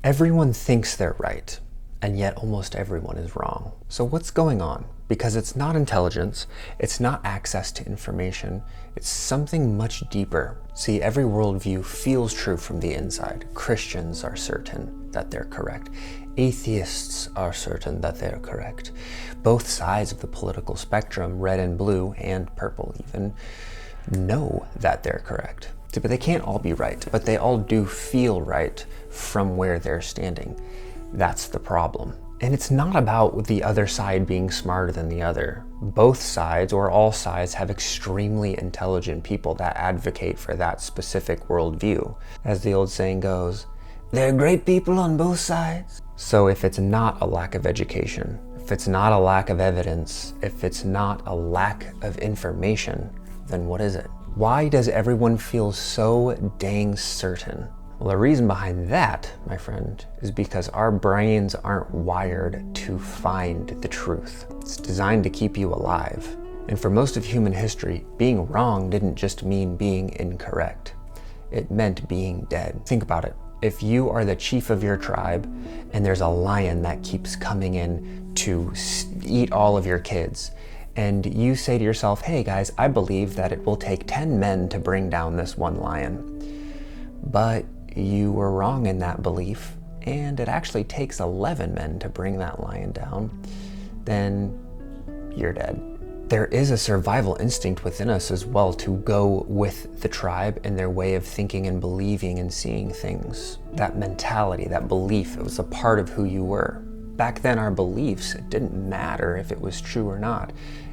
Everyone thinks they're right, and yet almost everyone is wrong. So what's going on? Because it's not intelligence, it's not access to information, it's something much deeper. See, every worldview feels true from the inside. Christians are certain that they're correct. Atheists are certain that they're correct. Both sides of the political spectrum, red and blue, and purple even, know that they're correct. But they can't all be right, but they all do feel right from where they're standing. That's the problem. And it's not about the other side being smarter than the other. Both sides, or all sides, have extremely intelligent people that advocate for that specific worldview. As the old saying goes, there are great people on both sides. So if it's not a lack of education, if it's not a lack of evidence, if it's not a lack of information, then what is it? Why does everyone feel so dang certain? Well, the reason behind that, my friend, is because our brains aren't wired to find the truth. It's designed to keep you alive. And for most of human history, being wrong didn't just mean being incorrect. It meant being dead. Think about it. If you are the chief of your tribe and there's a lion that keeps coming in to eat all of your kids, and you say to yourself, hey guys, I believe that it will take 10 men to bring down this one lion. But you were wrong in that belief, and it actually takes 11 men to bring that lion down. Then you're dead. There is a survival instinct within us as well to go with the tribe and their way of thinking and believing and seeing things. That mentality, that belief, it was a part of who you were. Back then, our beliefs, it didn't matter if it was true or not.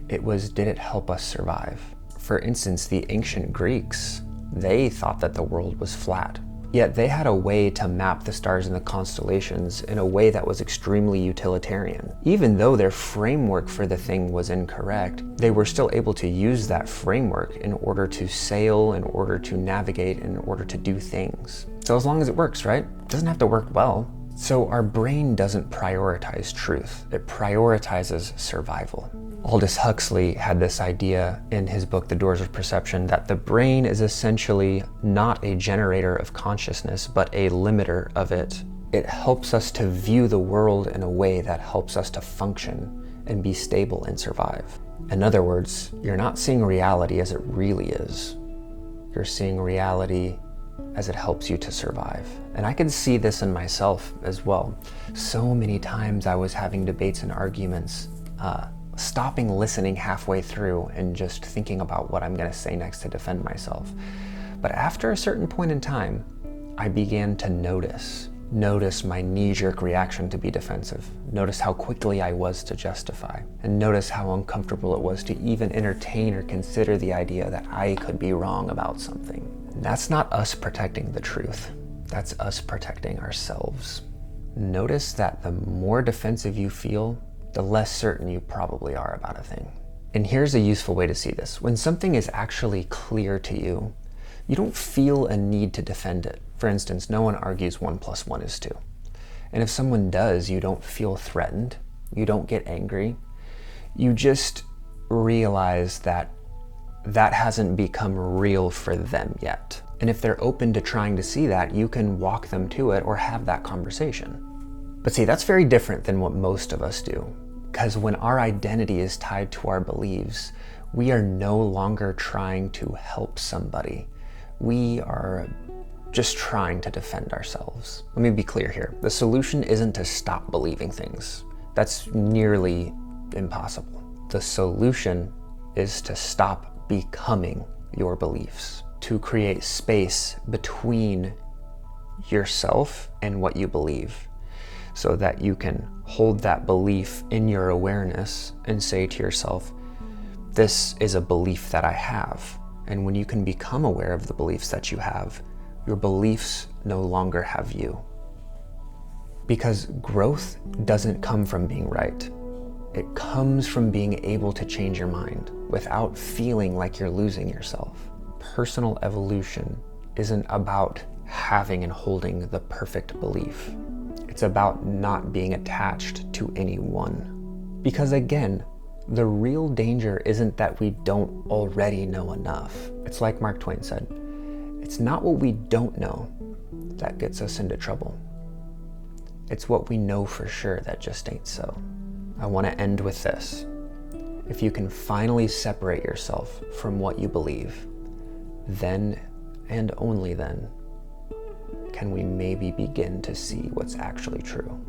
It was, did it help us survive? For instance, the ancient Greeks, they thought that the world was flat. Yet they had a way to map the stars and the constellations in a way that was extremely utilitarian. Even though their framework for the thing was incorrect, they were still able to use that framework in order to sail, in order to navigate, in order to do things. So as long as it works, right? It doesn't have to work well. So our brain doesn't prioritize truth, it prioritizes survival. Aldous Huxley had this idea in his book, The Doors of Perception, that the brain is essentially not a generator of consciousness, but a limiter of it. It helps us to view the world in a way that helps us to function and be stable and survive. In other words, you're not seeing reality as it really is. You're seeing reality as it helps you to survive. And I can see this in myself as well. So many times I was having debates and arguments, stopping listening halfway through and just thinking about what I'm gonna say next to defend myself. But after a certain point in time, I began to notice my knee-jerk reaction to be defensive, notice how quickly I was to justify, and notice how uncomfortable it was to even entertain or consider the idea that I could be wrong about something. That's not us protecting the truth. That's us protecting ourselves. Notice that the more defensive you feel, the less certain you probably are about a thing. And here's a useful way to see this. When something is actually clear to you, you don't feel a need to defend it. For instance, no one argues 1 + 1 is 2. And if someone does, you don't feel threatened. You don't get angry. You just realize that that hasn't become real for them yet. And if they're open to trying to see that, you can walk them to it or have that conversation. But see, that's very different than what most of us do. Because when our identity is tied to our beliefs, we are no longer trying to help somebody. We are just trying to defend ourselves. Let me be clear here. The solution isn't to stop believing things. That's nearly impossible. The solution is to stop becoming your beliefs, to create space between yourself and what you believe, so that you can hold that belief in your awareness and say to yourself, this is a belief that I have. And when you can become aware of the beliefs that you have, your beliefs no longer have you. Because growth doesn't come from being right. It comes from being able to change your mind without feeling like you're losing yourself. Personal evolution isn't about having and holding the perfect belief. It's about not being attached to anyone. Because again, the real danger isn't that we don't already know enough. It's like Mark Twain said, it's not what we don't know that gets us into trouble. It's what we know for sure that just ain't so. I want to end with this. If you can finally separate yourself from what you believe, then and only then can we maybe begin to see what's actually true.